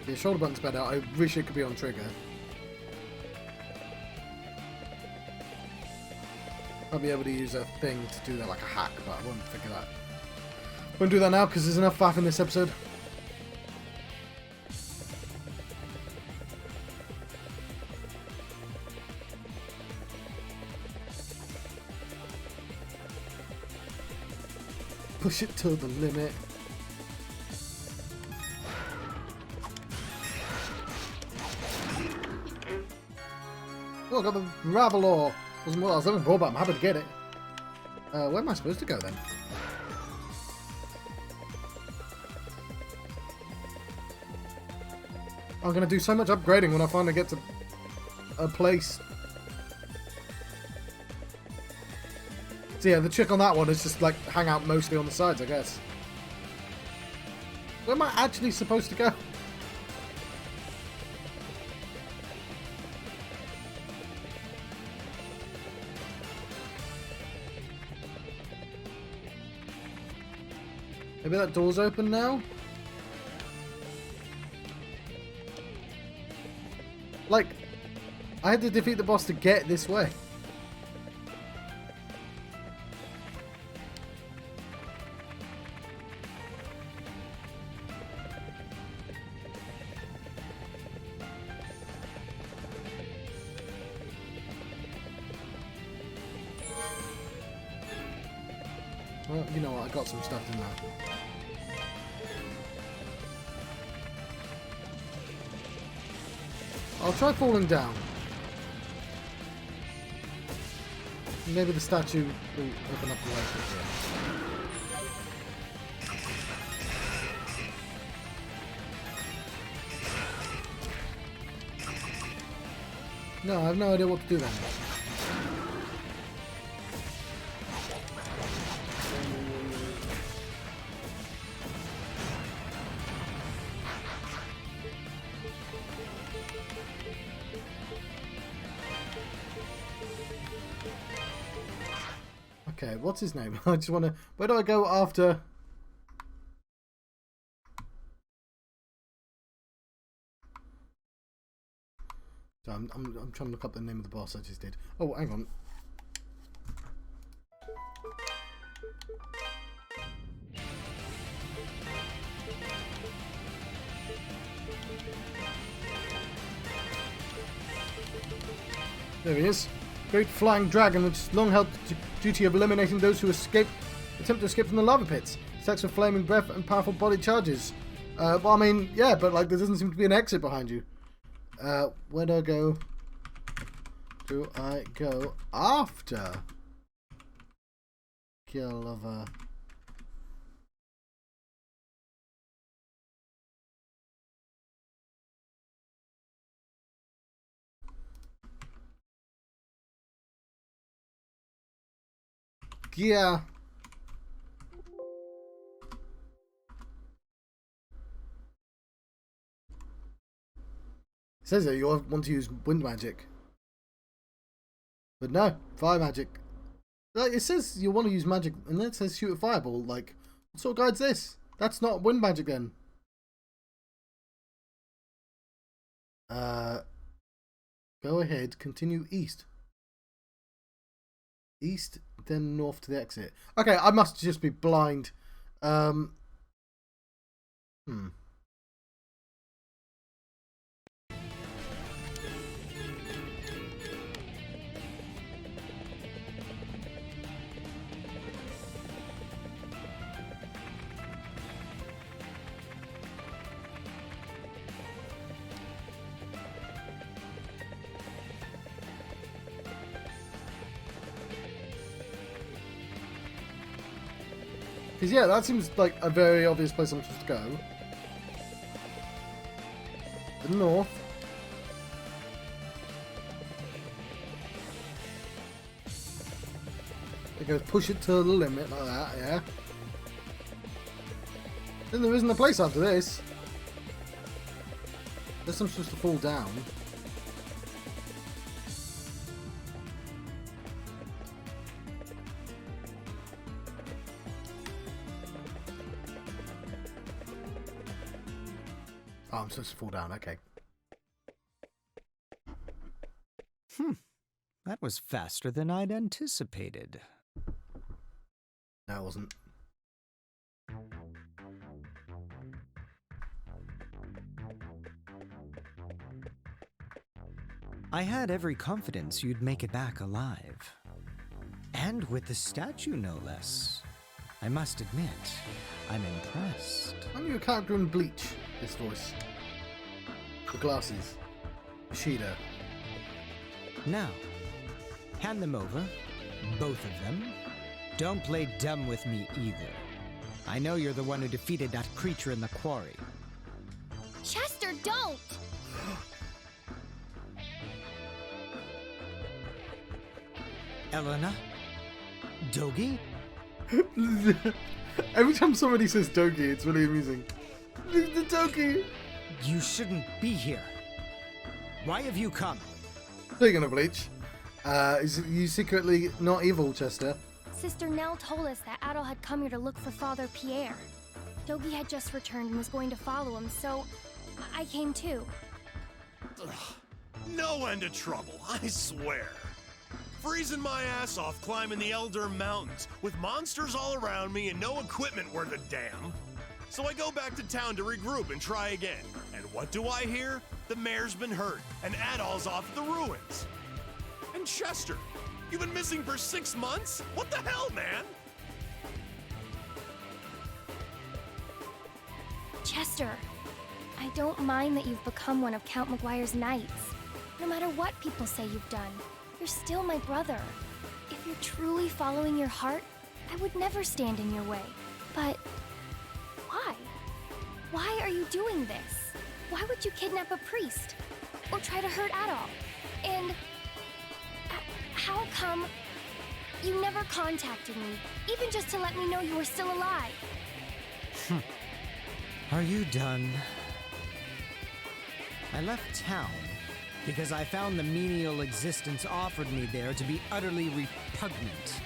Yeah, shoulder button's better. I wish it could be on trigger. I'll be able to use a thing to do that like a hack, but I won't figure that. Won't do that now because there's enough faff in this episode. Push it to the limit. Oh, I got the gravel ore. Wasn't what I was looking for, but I'm happy to get it. Where am I supposed to go then? I'm going to do so much upgrading when I finally get to a place. So yeah, the trick on that one is just like hang out mostly on the sides, I guess. Where am I actually supposed to go? Maybe that door's open now? Like, I had to defeat the boss to get this way. Well, you know what, I got some stuff in that. I'll try falling down. Maybe the statue will open up the way for it. No, I have no idea what to do then. Okay, what's his name? I just want to... Where do I go after... So I'm trying to look up the name of the boss I just did. Oh, hang on. There he is. Great flying dragon, which has long held the duty of eliminating those who attempt to escape from the lava pits. Attacks with flaming breath and powerful body charges. Well, I mean, yeah, but like there doesn't seem to be an exit behind you. Where do I go? Do I go after kill of a... Yeah. It says that you want to use wind magic. But no, fire magic. Like, it says you want to use magic, and then it says shoot a fireball. Like, what sort of guide's this? That's not wind magic then. Go ahead, continue east. East, then north to the exit. Okay, I must just be blind. Because, yeah, that seems like a very obvious place I'm supposed to go. The north. It goes push it to the limit like that, yeah. Then there isn't a place after this. Unless I'm supposed to fall down. Oh, I'm supposed to fall down. Okay. That was faster than I'd anticipated. No, it wasn't. I had every confidence you'd make it back alive. And with the statue, no less. I must admit, I'm impressed. Aren't you a character in Bleach? This voice. The glasses. Ishida. Now, hand them over. Both of them. Don't play dumb with me either. I know you're the one who defeated that creature in the quarry. Chester, don't! Elena? Dogi? Every time somebody says Dogi, it's really amusing. The Dogi! You shouldn't be here. Why have you come? Speaking of Bleach, is you secretly not evil, Chester? Sister Nell told us that Adol had come here to look for Father Pierre. Dogi had just returned and was going to follow him, so I came too. Ugh, no end of trouble, I swear. Freezing my ass off climbing the Elder Mountains with monsters all around me and no equipment worth a damn. So I go back to town to regroup and try again. And what do I hear? The mayor's been hurt and Adol's off at the ruins. And Chester, you've been missing for 6 months? What the hell, man? Chester, I don't mind that you've become one of Count Maguire's knights. No matter what people say you've done, you're still my brother. If you're truly following your heart, I would never stand in your way. But why? Why are you doing this? Why would you kidnap a priest? Or try to hurt Adol? And how come you never contacted me, even just to let me know you were still alive? Are you done? I left town because I found the menial existence offered me there to be utterly repugnant.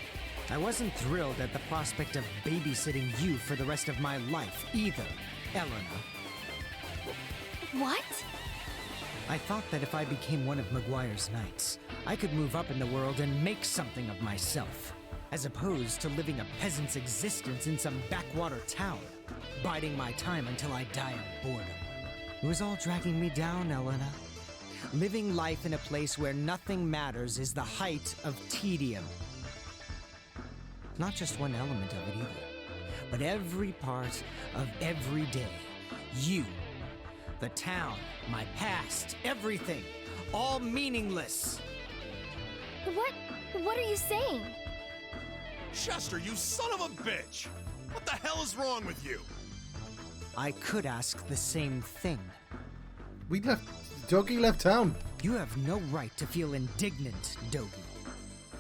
I wasn't thrilled at the prospect of babysitting you for the rest of my life either, Elena. What? I thought that if I became one of Maguire's knights, I could move up in the world and make something of myself, as opposed to living a peasant's existence in some backwater town, biding my time until I die of boredom. It was all dragging me down, Elena. Living life in a place where nothing matters is the height of tedium. Not just one element of it either, but every part of every day. You, the town, my past, everything, all meaningless. What are you saying? Chester, you son of a bitch! What the hell is wrong with you? I could ask the same thing. Dogi left town. You have no right to feel indignant, Dogi.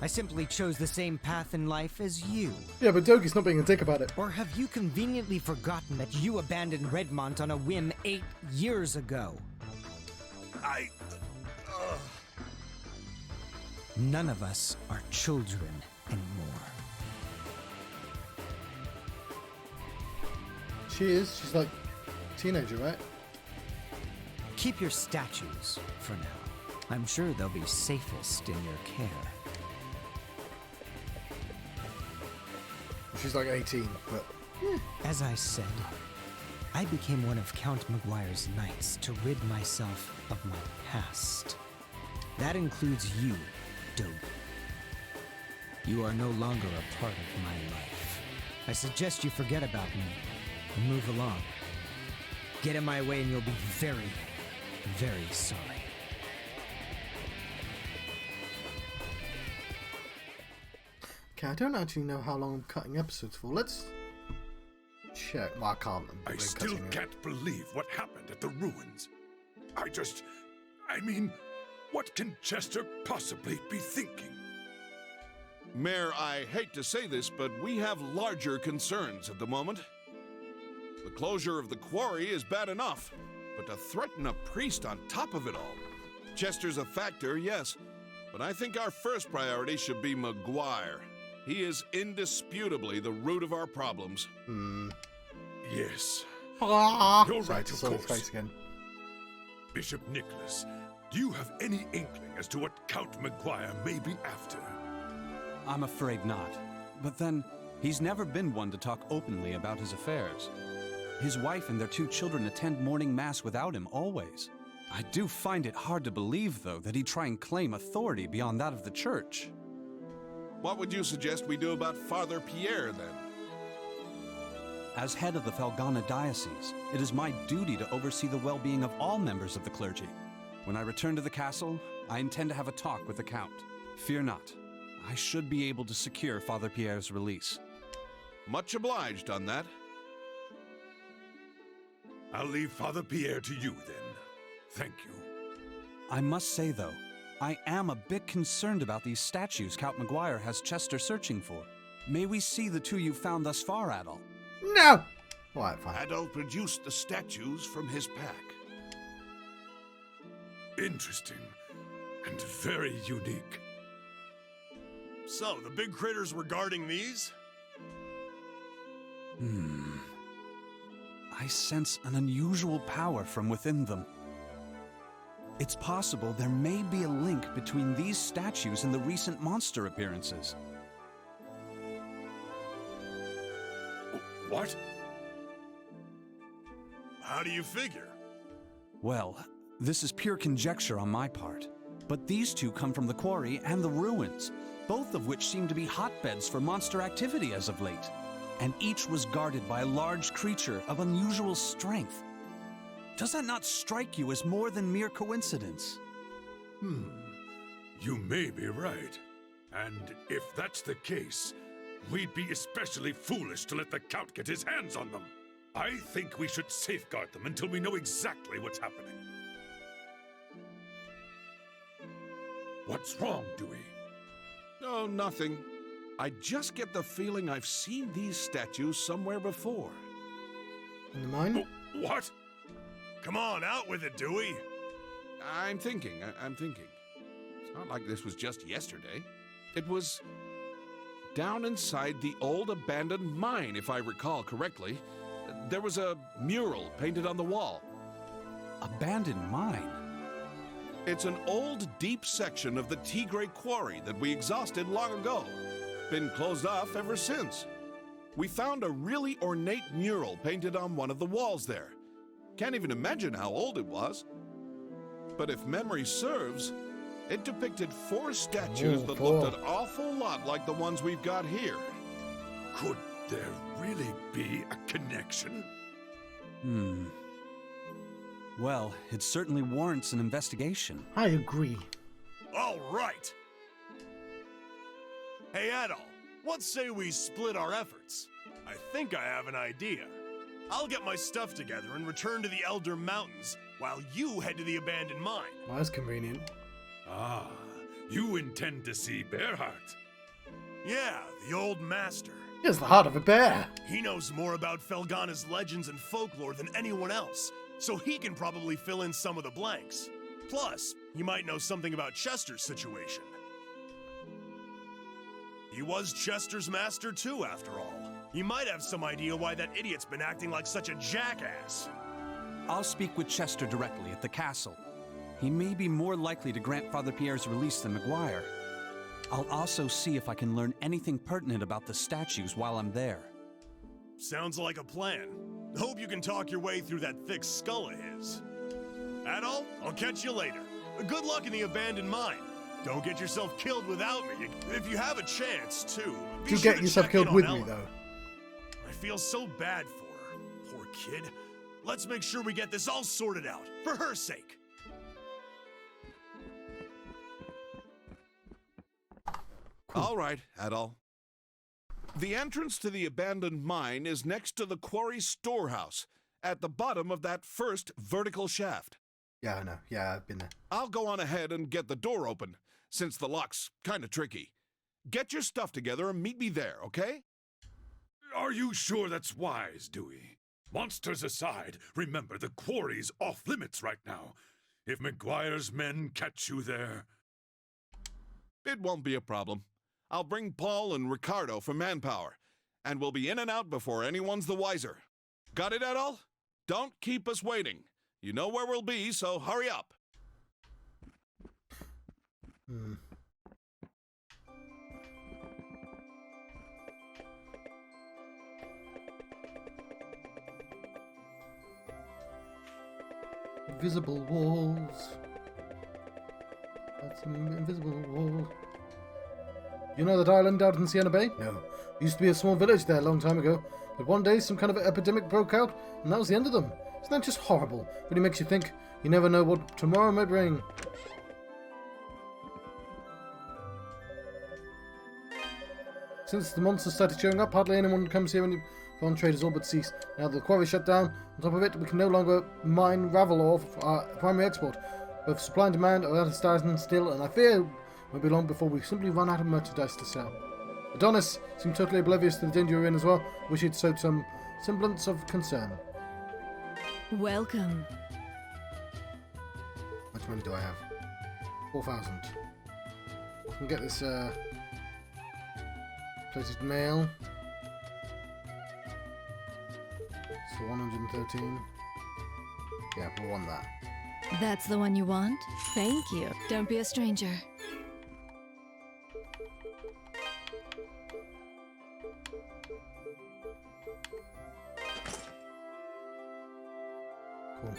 I simply chose the same path in life as you. Yeah, but Dogi's not being a dick about it. Or have you conveniently forgotten that you abandoned Redmont on a whim 8 years ago? None of us are children anymore. She is. She's like a teenager, right? Keep your statues for now. I'm sure they'll be safest in your care. She's like 18, but... As I said, I became one of Count Maguire's knights to rid myself of my past. That includes you, Dogi. You are no longer a part of my life. I suggest you forget about me and move along. Get in my way and you'll be very, very sorry. Okay, I don't actually know how long I'm cutting episodes for. Let's check. Well, I can't. I still can't believe what happened at the ruins. I mean, what can Chester possibly be thinking? Mayor, I hate to say this, but we have larger concerns at the moment. The closure of the quarry is bad enough, but to threaten a priest on top of it all. Chester's a factor, yes, but I think our first priority should be Maguire. He is indisputably the root of our problems. Yes. Ah! You're Sorry, right, to of saw his course. face again. Bishop Nicholas, do you have any inkling as to what Count Maguire may be after? I'm afraid not. But then, he's never been one to talk openly about his affairs. His wife and their 2 children attend morning mass without him always. I do find it hard to believe, though, that he'd try and claim authority beyond that of the church. What would you suggest we do about Father Pierre, then? As head of the Felghana diocese, it is my duty to oversee the well-being of all members of the clergy. When I return to the castle, I intend to have a talk with the Count. Fear not. I should be able to secure Father Pierre's release. Much obliged on that. I'll leave Father Pierre to you, then. Thank you. I must say, though, I am a bit concerned about these statues Count Maguire has Chester searching for. May we see the 2 you've found thus far, Adol? No! Alright, fine. Adol produced the statues from his pack. Interesting. And very unique. So, the big critters were guarding these? I sense an unusual power from within them. It's possible there may be a link between these statues and the recent monster appearances. What? How do you figure? Well, this is pure conjecture on my part, but these 2 come from the quarry and the ruins, both of which seem to be hotbeds for monster activity as of late, and each was guarded by a large creature of unusual strength. Does that not strike you as more than mere coincidence? You may be right. And if that's the case, we'd be especially foolish to let the Count get his hands on them. I think we should safeguard them until we know exactly what's happening. What's wrong, Dewey? Oh, nothing. I just get the feeling I've seen these statues somewhere before. In the mine? What? Come on, out with it, Dewey! I'm thinking. It's not like this was just yesterday. It was down inside the old abandoned mine, if I recall correctly. There was a mural painted on the wall. Abandoned mine? It's an old, deep section of the Tigre quarry that we exhausted long ago. Been closed off ever since. We found a really ornate mural painted on one of the walls there. Can't even imagine how old it was. But if memory serves, it depicted 4 statues that looked an awful lot like the ones we've got here. Could there really be a connection? Well, it certainly warrants an investigation. I agree. All right! Hey, Adol, what say we split our efforts? I think I have an idea. I'll get my stuff together and return to the Elder Mountains, while you head to the abandoned mine. Well, that's convenient. Ah, you intend to see Bearheart? Yeah, the old master. He has the heart of a bear. He knows more about Felghana's legends and folklore than anyone else, so he can probably fill in some of the blanks. Plus, he might know something about Chester's situation. He was Chester's master too, after all. He might have some idea why that idiot's been acting like such a jackass. I'll speak with Chester directly at the castle. He may be more likely to grant Father Pierre's release than Maguire. I'll also see if I can learn anything pertinent about the statues while I'm there. Sounds like a plan. Hope you can talk your way through that thick skull of his. Adol, I'll catch you later. Good luck in the abandoned mine. Don't get yourself killed without me. If you have a chance, too. Do get yourself killed with me, though. I feel so bad for her. Poor kid. Let's make sure we get this all sorted out, for her sake. All right, Adol. The entrance to the abandoned mine is next to the quarry storehouse, at the bottom of that first vertical shaft. Yeah, I know. Yeah, I've been there. I'll go on ahead and get the door open, since the lock's kind of tricky. Get your stuff together and meet me there, okay? Are you sure that's wise, Dewey? Monsters aside, remember the quarry's off limits right now. If Maguire's men catch you there... It won't be a problem. I'll bring Paul and Ricardo for manpower, and we'll be in and out before anyone's the wiser. Got it, Adol? Don't keep us waiting. You know where we'll be, so hurry up. Invisible walls. That's an invisible wall. You know that island out in Sienna Bay? No. There used to be a small village there a long time ago. But one day some kind of epidemic broke out, and that was the end of them. Isn't that just horrible? Really makes you think. You never know what tomorrow might bring. Since the monsters started showing up, hardly anyone comes here, and foreign trade has all but ceased. Now the quarry shut down. On top of it, we can no longer mine gravel ore for our primary export. Both supply and demand are at a standstill, and I fear it won't be long before we simply run out of merchandise to sell. Adonis seemed totally oblivious to the danger we're in as well. Wish he'd showed some semblance of concern. Welcome. How much money do I have? 4,000. I can get this plated mail. So 113. Yeah, we'll want that. That's the one you want? Thank you. Don't be a stranger. Cool.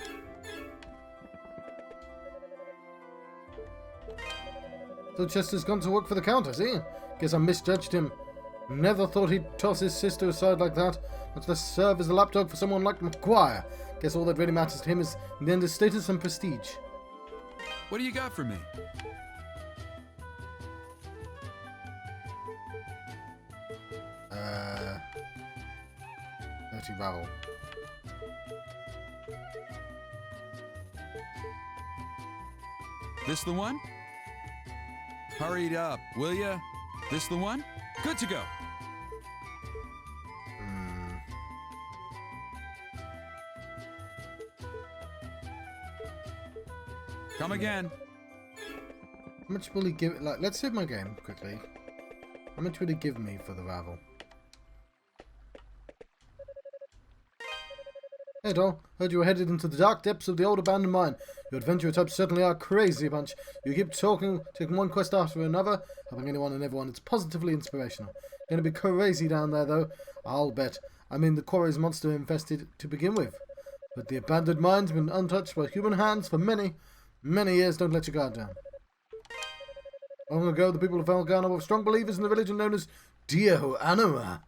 So Chester's gone to work for the Count, has he? Guess I misjudged him. Never thought he'd toss his sister aside like that, much less serve as a lapdog for someone like McGuire. Guess all that really matters to him is in the end his status and prestige. What do you got for me? Dirty gravel. This the one? Hurry up, will ya? This the one? Good to go. Come again. How much will he give? Like, let's save my game quickly. How much will he give me for the gravel? Hey, Adol, heard you were headed into the dark depths of the old abandoned mine. You adventurous types certainly are a crazy bunch. You keep talking, taking one quest after another, helping anyone and everyone. It's positively inspirational. Gonna be crazy down there, though. I'll bet. I mean, the quarry's monster infested to begin with. But the abandoned mine's been untouched by human hands for many, many years. Don't let your guard down. Long ago, the people of Felghana were strong believers in the religion known as Dio Anima.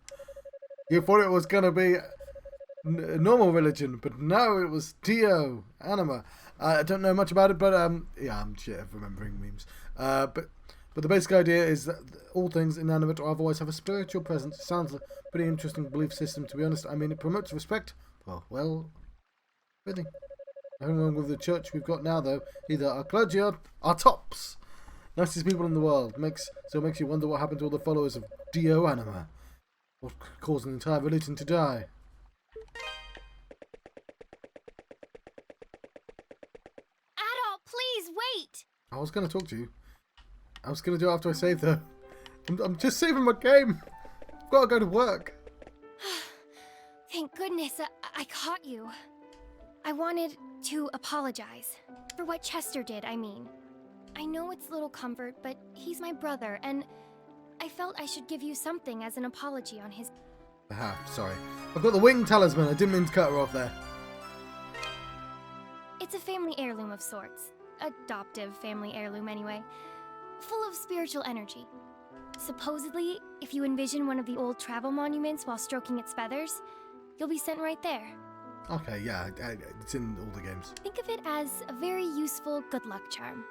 You thought it was gonna be a normal religion, but no, it was Dio Anima. I don't know much about it, but yeah, I'm shit at remembering memes. But the basic idea is that all things inanimate or otherwise have a spiritual presence. It sounds like a pretty interesting belief system, to be honest. I mean, it promotes respect. Well, really. Nothing wrong with the church we've got now, though. Either our clergy or our tops. Nicest people in the world. Makes you wonder what happened to all the followers of Dio Anima. What caused an entire religion to die. Adol, please wait! I was going to talk to you. I was going to do it after I save, though. I'm just saving my game. I've got to go to work. Thank goodness I caught you. I wanted to apologize. For what Chester did, I mean. I know it's little comfort, but he's my brother, and I felt I should give you something as an apology on his... Sorry. I've got the wing talisman. I didn't mean to cut her off there. It's a family heirloom of sorts. Adoptive family heirloom, anyway. Full of spiritual energy. Supposedly, if you envision one of the old travel monuments while stroking its feathers, you'll be sent right there. Okay, yeah, it's in all the games. Think of it as a very useful good luck charm.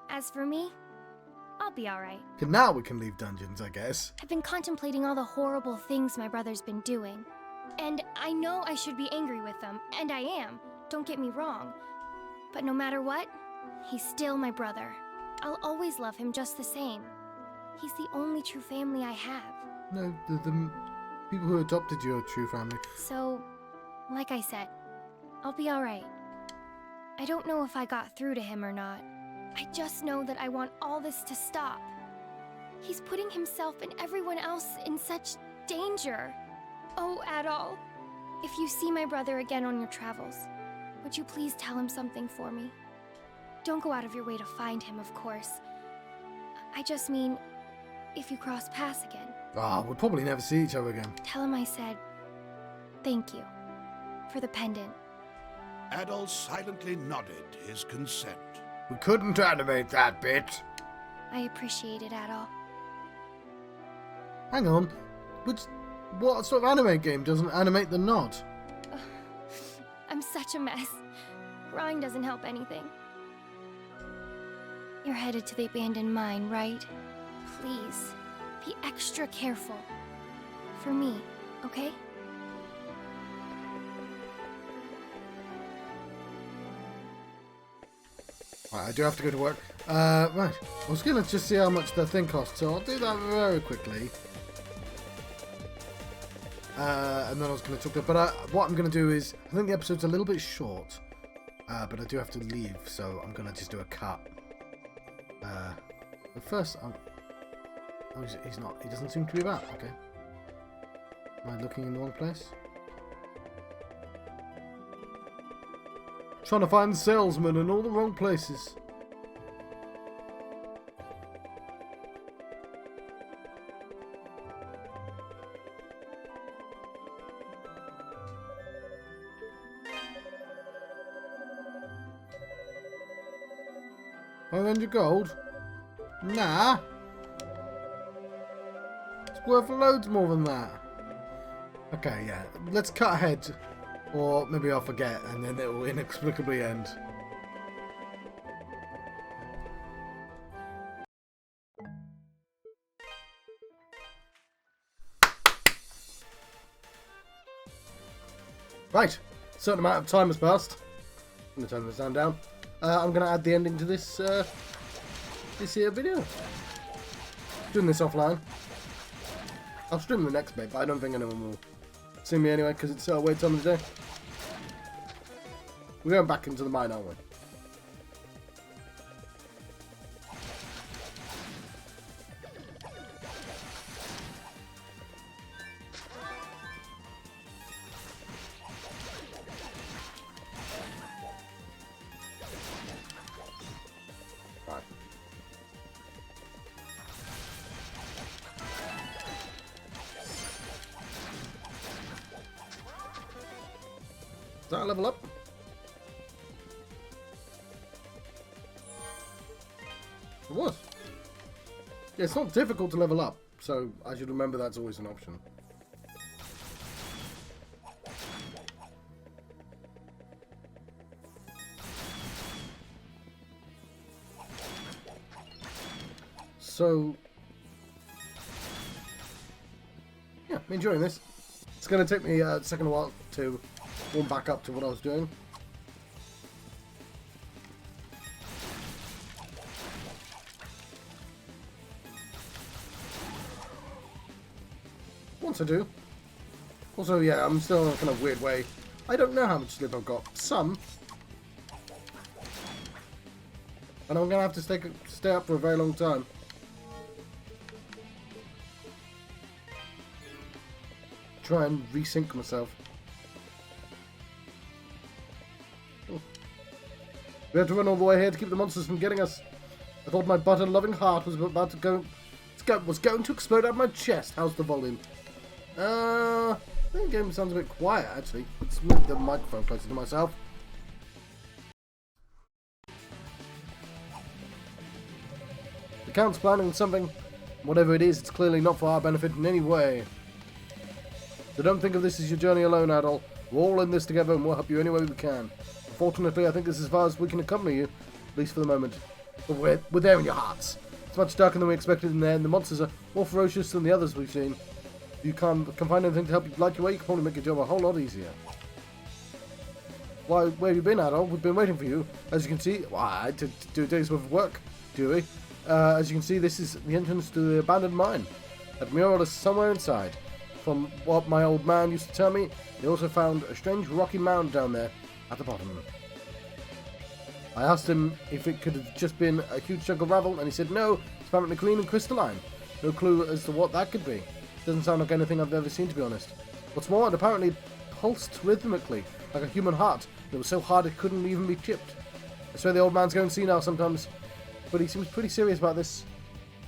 As for me, I'll be alright. Okay, now we can leave dungeons, I guess. I've been contemplating all the horrible things my brother's been doing. And I know I should be angry with them, and I am. Don't get me wrong. But no matter what, he's still my brother. I'll always love him just the same. He's the only true family I have. No, the people who adopted you are true family. So, like I said, I'll be alright. I don't know if I got through to him or not. I just know that I want all this to stop. He's putting himself and everyone else in such danger. Oh, Adol, if you see my brother again on your travels, would you please tell him something for me? Don't go out of your way to find him, of course. I just mean, if you cross paths again. We'll probably never see each other again. Tell him I said, thank you for the pendant. Adol silently nodded his consent. We couldn't animate that bit. I appreciate it, Adol. Hang on. What sort of anime game doesn't animate the nod? I'm such a mess. Crying doesn't help anything. You're headed to the abandoned mine, right? Please, be extra careful. For me, okay? Right, I do have to go to work. Right. I was going to just see how much the thing costs, so I'll do that very quickly. And then I was going to talk to it. But what I'm going to do is, I think the episode's a little bit short. But I do have to leave, so I'm going to just do a cut. But first, oh, he's not. He doesn't seem to be about. Okay. Am I looking in the wrong place? Trying to find salesmen in all the wrong places. $500 gold? Nah. It's worth loads more than that. Okay, yeah. Let's cut ahead. Or maybe I'll forget and then it will inexplicably end. Right. A certain amount of time has passed. I'm going to turn the sound down. I'm going to add the ending to this here video. Doing this offline. I'll stream the next bit, but I don't think anyone will see me anyway because it's a weird time of the day. We're going back into the mine, aren't we? Right. Does that level up? It was. Yeah, it's not difficult to level up, so I should remember that's always an option. So, yeah, I'm enjoying this. It's going to take me a second while to warm back up to what I was doing. Once I do. Also, yeah, I'm still in a kind of weird way. I don't know how much sleep I've got. Some. And I'm going to have to stay up for a very long time. Try and resync myself. Oh. We had to run all the way here to keep the monsters from getting us. I thought my butter-loving heart was about to go... was going to explode out of my chest. How's the volume? I think the game sounds a bit quiet, actually. Let's move the microphone closer to myself. The Count's planning something. Whatever it is, it's clearly not for our benefit in any way. So don't think of this as your journey alone, Adol. We're all in this together and we'll help you any way we can. Unfortunately, I think this is as far as we can accompany you, at least for the moment. But we're there in your hearts. It's much darker than we expected in there, and the monsters are more ferocious than the others we've seen. If you can find anything to help you light your way, you can probably make your job a whole lot easier. Why, where have you been, Adol? We've been waiting for you. As you can see, I had to do a day's worth of work, do we? As you can see, this is the entrance to the abandoned mine. That mural is somewhere inside. From what my old man used to tell me, he also found a strange rocky mound down there at the bottom. I asked him if it could have just been a huge chunk of gravel, and he said no, it's apparently clean and crystalline. No clue as to what that could be. Doesn't sound like anything I've ever seen, to be honest. What's more, it apparently pulsed rhythmically, like a human heart. It was so hard it couldn't even be chipped. I swear the old man's going senile sometimes, but he seems pretty serious about this.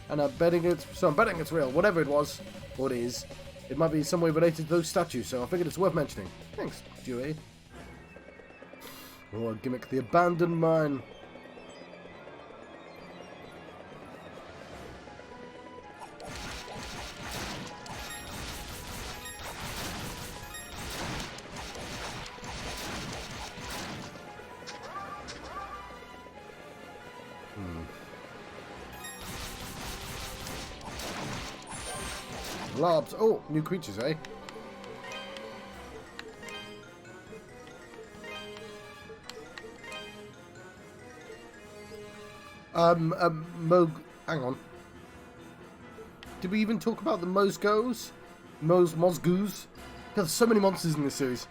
And I'm betting it's real. Whatever it was, or it is, it might be some way related to those statues, so I figured it's worth mentioning. Thanks, Dewey. Oh, gimmick, the abandoned mine. Lobs. Oh, new creatures, eh? Hang on. Did we even talk about the Mozgoos? Mozgoos? There's so many monsters in this series.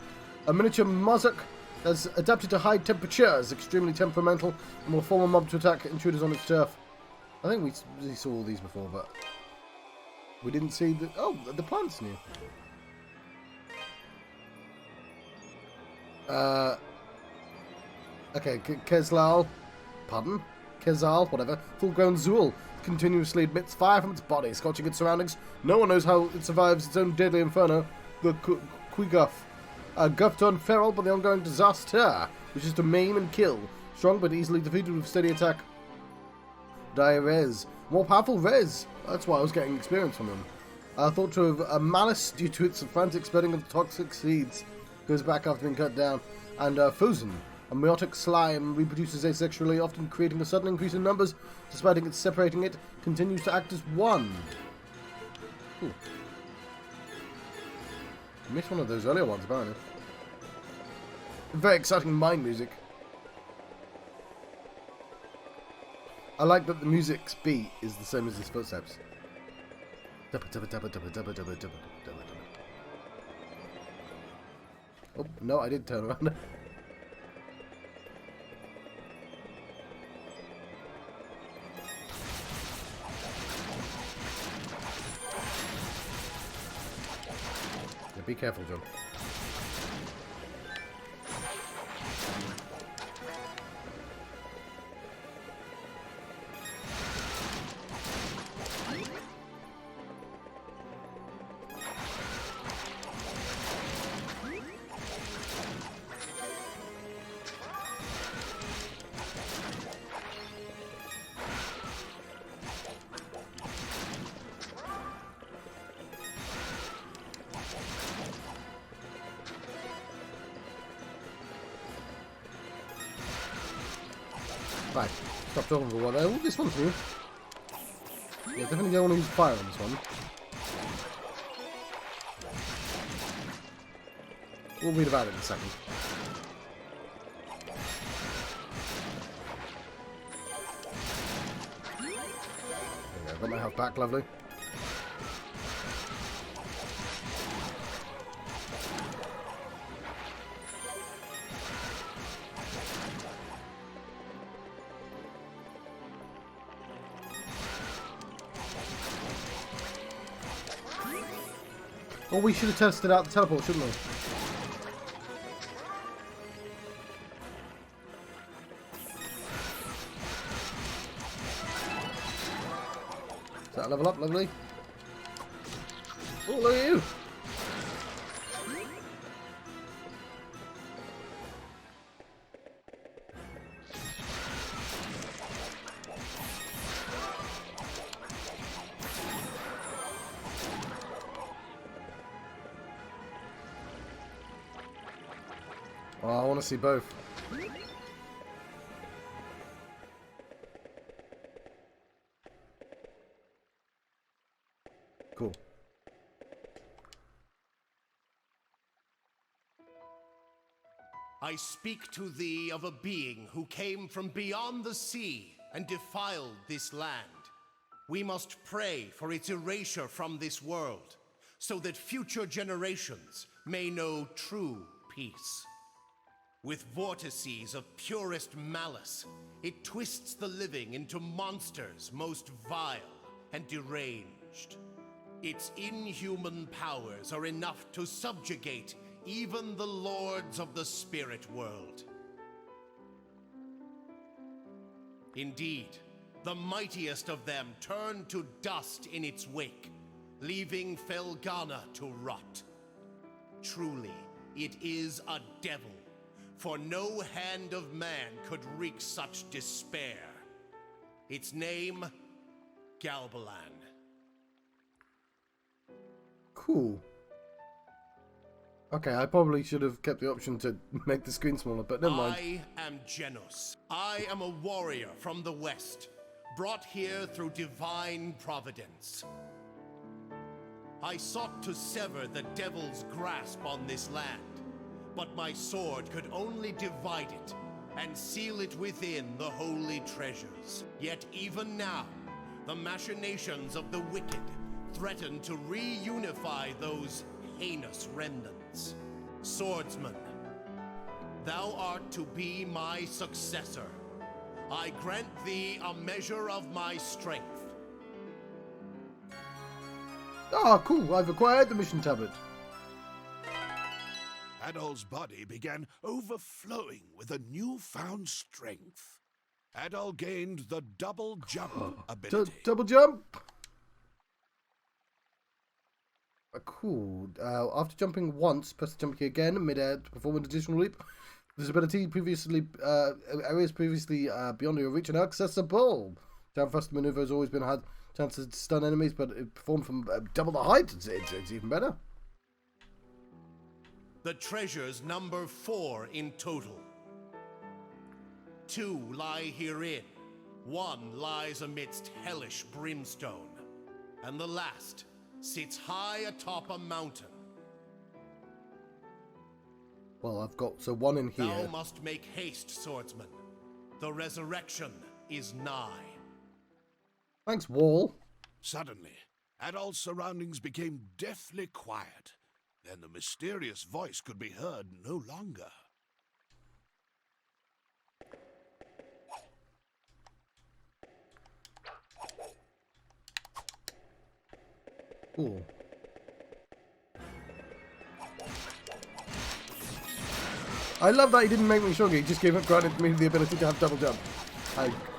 A miniature Mozak has adapted to high temperatures, extremely temperamental, and will form a mob to attack intruders on its turf. I think we saw all these before, but we didn't see the... Oh, the plant's new. Okay, Kezlal. Pardon? Kezal, whatever. Full-grown Zool continuously emits fire from its body, scorching its surroundings. No one knows how it survives its own deadly inferno, the Quiguff. Guff turned feral by the ongoing disaster, which is to maim and kill. Strong but easily defeated with steady attack. Dire Rez. More powerful Rez. That's why I was getting experience from him. Thought to have a malice due to its frantic spreading of toxic seeds. Goes back after being cut down. And Fusen. A meiotic slime reproduces asexually, often creating a sudden increase in numbers. Despite its separating it, continues to act as one. Ooh. I missed one of those earlier ones, apparently. Very exciting mind music. I like that the music's beat is the same as his footsteps. Oh, no, I did turn around. Yeah, be careful, John. Right, stop talking for a while. Oh, this one's new. Yeah, definitely don't want to use fire on this one. We'll read about it in a second. There we go, got my health back, lovely. Well, we should have tested out the teleport, shouldn't we? Does that level up, lovely? Oh, look at you! Oh, I want to see both. Cool. I speak to thee of a being who came from beyond the sea and defiled this land. We must pray for its erasure from this world, so that future generations may know true peace. With vortices of purest malice, it twists the living into monsters most vile and deranged. Its inhuman powers are enough to subjugate even the lords of the spirit world. Indeed, the mightiest of them turned to dust in its wake, leaving Felghana to rot. Truly, it is a devil, for no hand of man could wreak such despair. Its name, Galbalan. Cool. Okay, I probably should have kept the option to make the screen smaller, but never mind. I am Genos. I am a warrior from the west, brought here through divine providence. I sought to sever the devil's grasp on this land, but my sword could only divide it and seal it within the holy treasures. Yet even now, the machinations of the wicked threaten to reunify those heinous remnants. Swordsman, thou art to be my successor. I grant thee a measure of my strength. Ah, cool. I've acquired the mission tablet. Adol's body began overflowing with a newfound strength. Adol gained the double jump ability. Double jump. Cool. After jumping once, press the jump key again mid-air to perform an additional leap. This ability areas previously beyond your reach and accessible. Down thrust maneuver has always been had chances to stun enemies, but it performed from double the height. It's even better. The treasures number 4 in total. 2 lie herein. 1 lies amidst hellish brimstone. And the last sits high atop a mountain. Well, I've got one in here. Thou must make haste, swordsman. The resurrection is nigh. Thanks, Wall. Suddenly, Adol's surroundings became deathly quiet. Then the mysterious voice could be heard no longer. Cool. I love that he didn't make me stronger. He just granted me the ability to have double jump.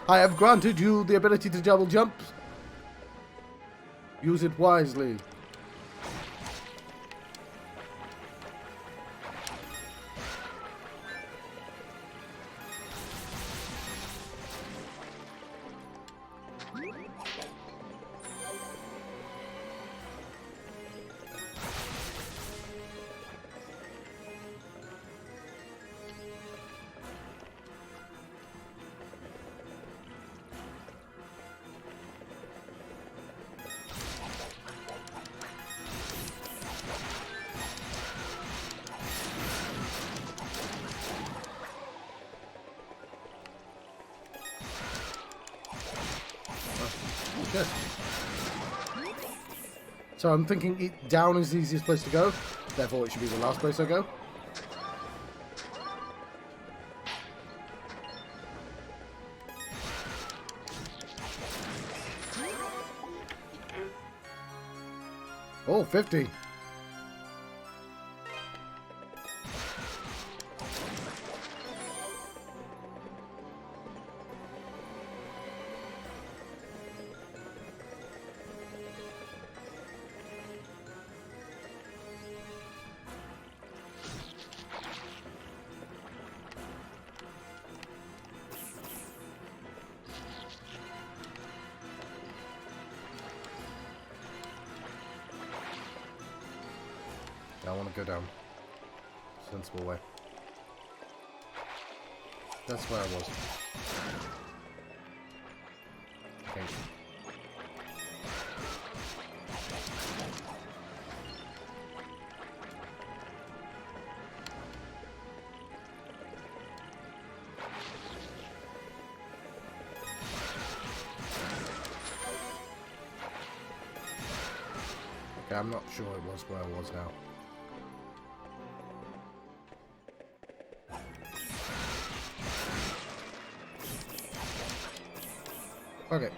I have granted you the ability to double jump. Use it wisely. Good. So I'm thinking down is the easiest place to go, therefore it should be the last place I go. Oh, 50. I want to go down. Sensible way. That's where I was. Okay. Okay, I'm not sure it was where I was now. Okay.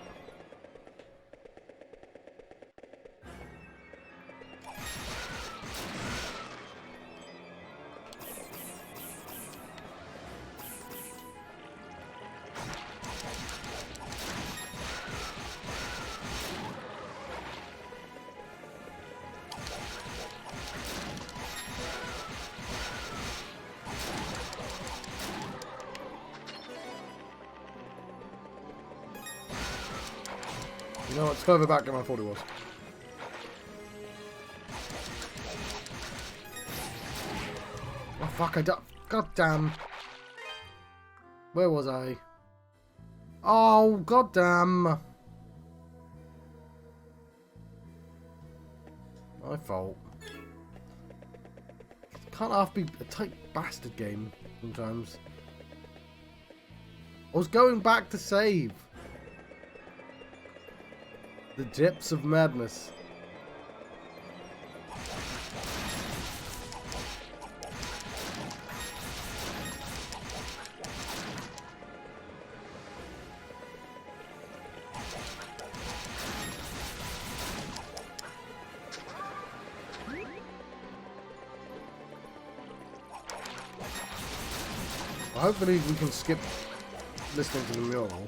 No, it's further back than I thought it was. Oh fuck, I don't... God damn. Where was I? Oh, god damn. My fault. Can't half be a tight bastard game sometimes. I was going back to save. The depths of madness. Hopefully we can skip listening to the mural.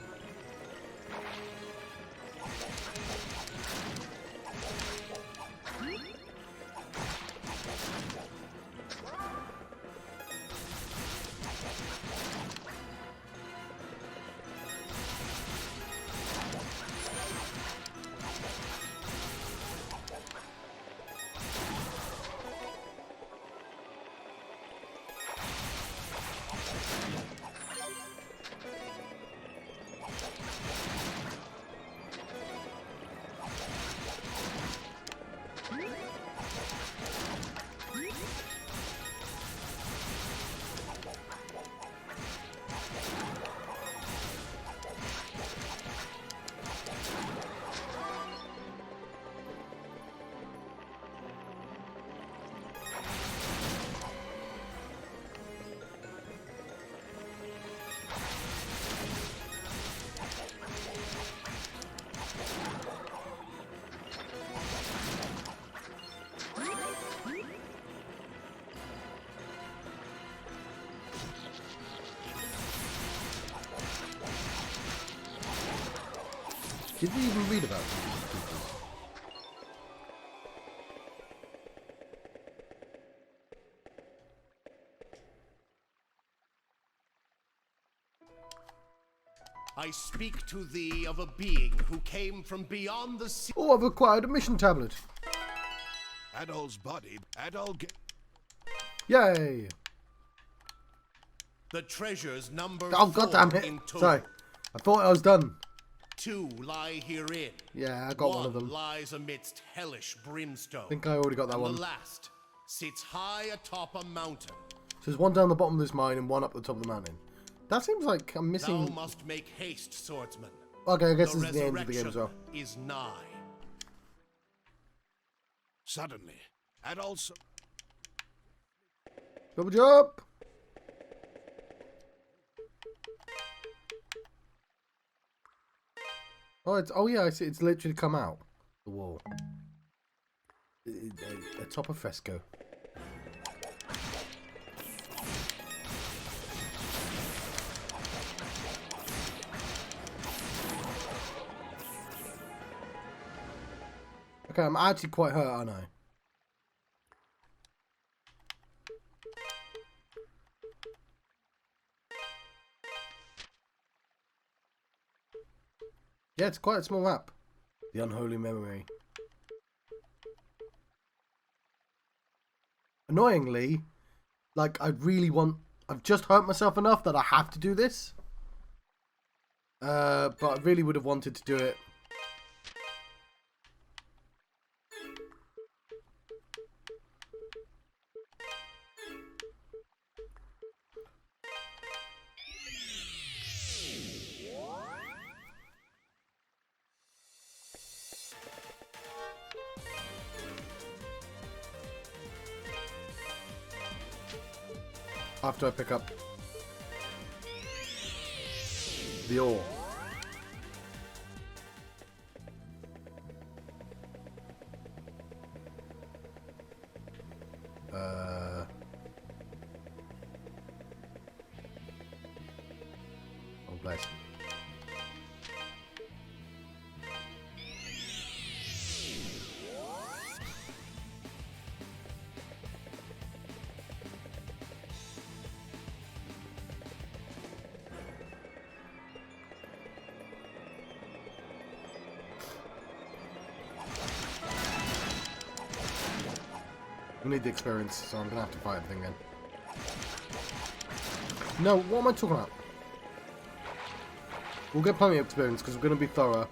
Did we even read about these people? I speak to thee of a being who came from beyond the sea. Oh, I've acquired a mission tablet. Adol's body. Adol. Yay! The treasures number Oh, god damn it. in total. Sorry. I thought I was done. 2 lie herein. Yeah, I got one of them. Lies amidst hellish brimstone. I think I already got that and one. The last sits high atop a mountain. So there's one down the bottom of this mine and one up the top of the mountain. That seems like I'm missing... Thou must make haste, swordsman. Okay, I guess The this is the end of the game as well. resurrection is nigh. Suddenly, Adol's. Double jump! Oh yeah, I see. It's literally come out the wall. Atop a fresco. Okay, I'm actually quite hurt, aren't I? Yeah, it's quite a small map. The Unholy Memory. Annoyingly, like, I've just hurt myself enough that I have to do this. But I really would have wanted to do it. After I pick up the ore. Oh, bless. We need the experience, so I'm gonna have to fight everything again. No, what am I talking about? We'll get plenty of experience because we're gonna be thorough.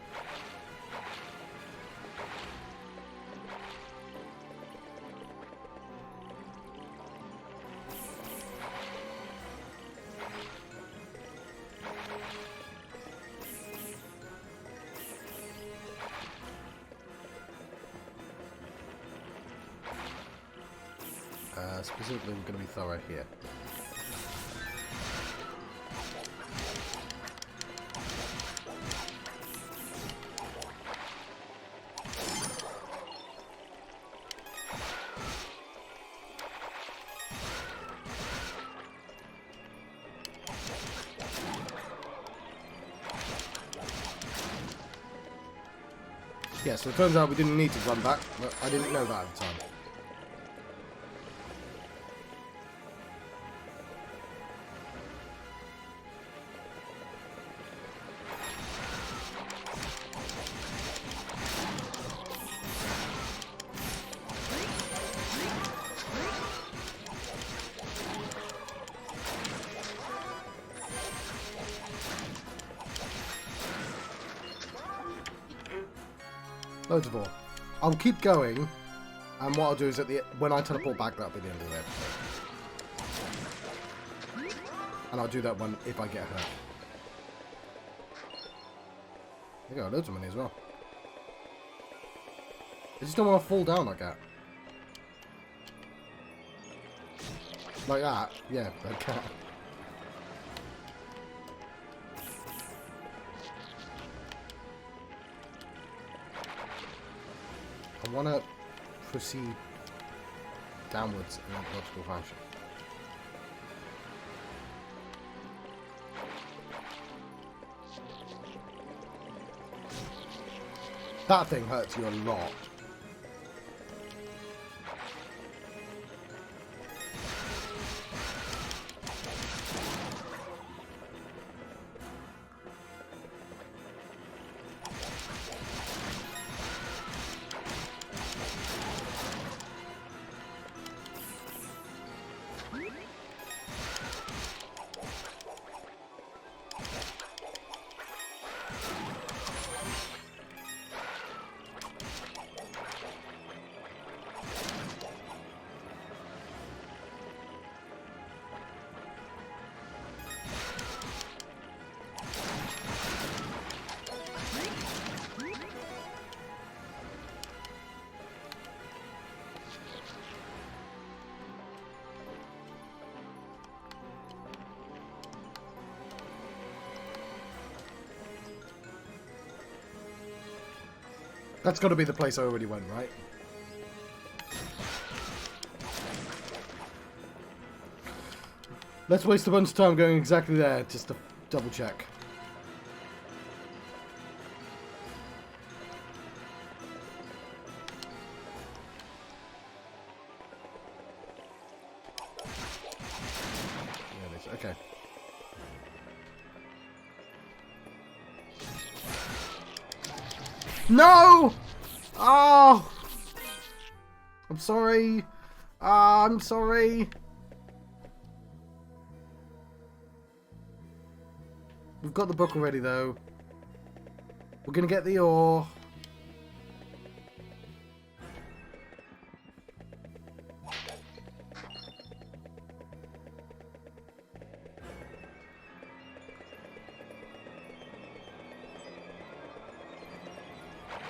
Specifically, we're going to be thorough here. Yeah, so it turns out we didn't need to run back, but I didn't know that at the time. Loads of ore. I'll keep going, and what I'll do is when I teleport back, that'll be the end of the episode. And I'll do that one if I get hurt. There you go, loads of money as well. I just don't want to fall down like that. Like that? Yeah, I can. I want to proceed downwards in a logical fashion. That thing hurts you a lot. That's got to be the place I already went, right? Let's waste a bunch of time going exactly there, just to double check. Yeah, it is. Okay. No! Oh! I'm sorry. I'm sorry. We've got the book already, though. We're gonna get the ore.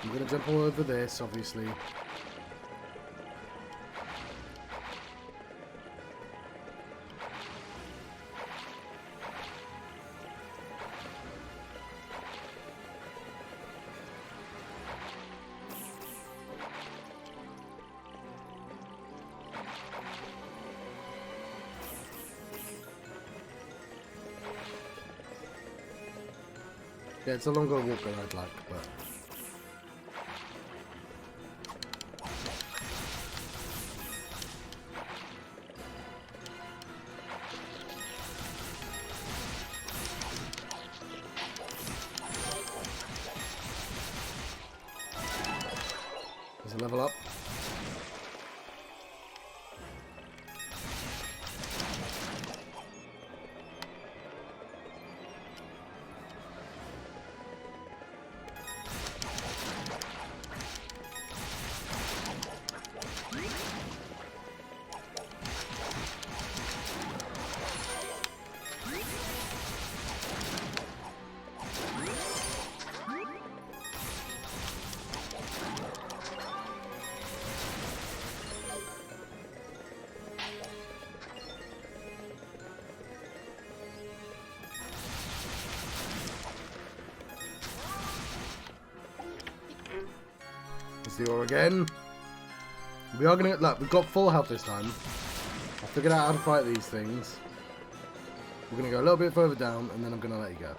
I'm gonna jump all over this, obviously. Yeah, it's a longer walk than I'd like, but... There's a level up. the ore again. We are gonna look. We've got full health this time. I figured out how to fight these things. We're gonna go a little bit further down, and then I'm gonna let you go.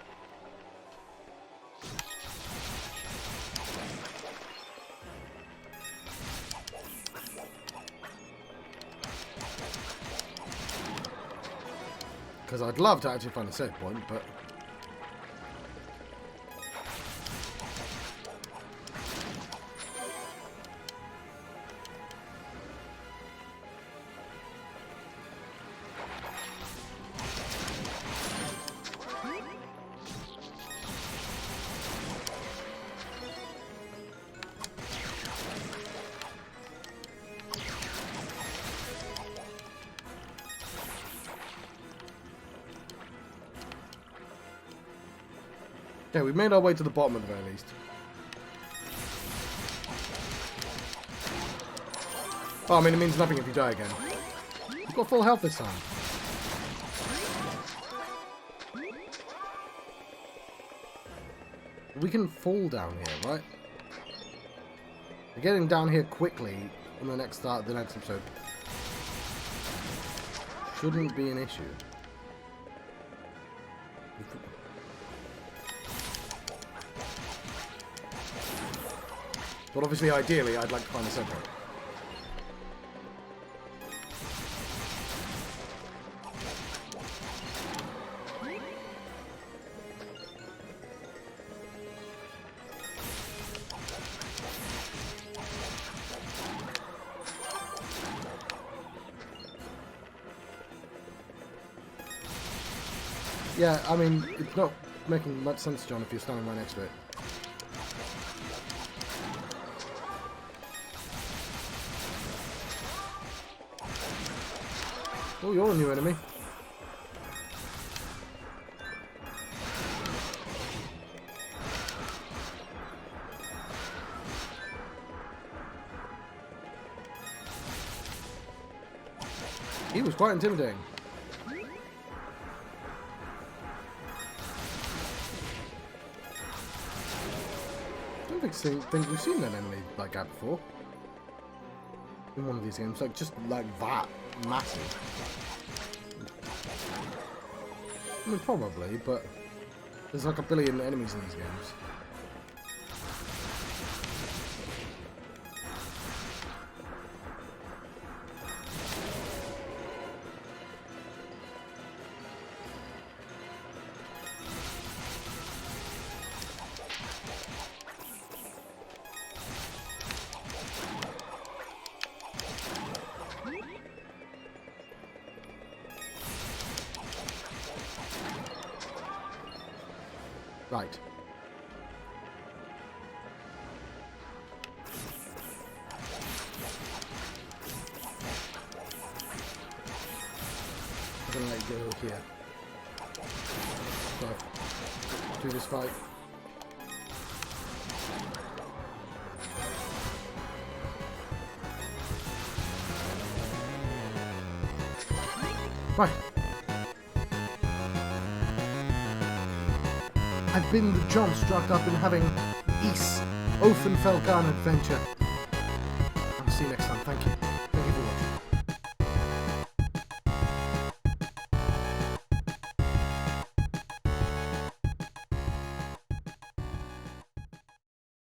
Because I'd love to actually find a save point, but... Yeah, we made our way to the bottom at the very least. Oh, I mean, it means nothing if you die again. You've got full health this time. We can fall down here, right? We're getting down here quickly on the next episode. Shouldn't be an issue. But obviously, ideally, I'd like to find a center. Yeah, I mean, it's not making much sense, John, if you're standing right next to it. Oh, you're a new enemy. He was quite intimidating. I don't think we've seen an enemy like that before. In one of these games, like just like that massive. I mean, probably, but there's like a billion enemies in these games. Right. I'm gonna let you go here. So, do this fight. Right. I've been the John Struck. I've been having E06 Felghana adventure. I'll see you next time. Thank you.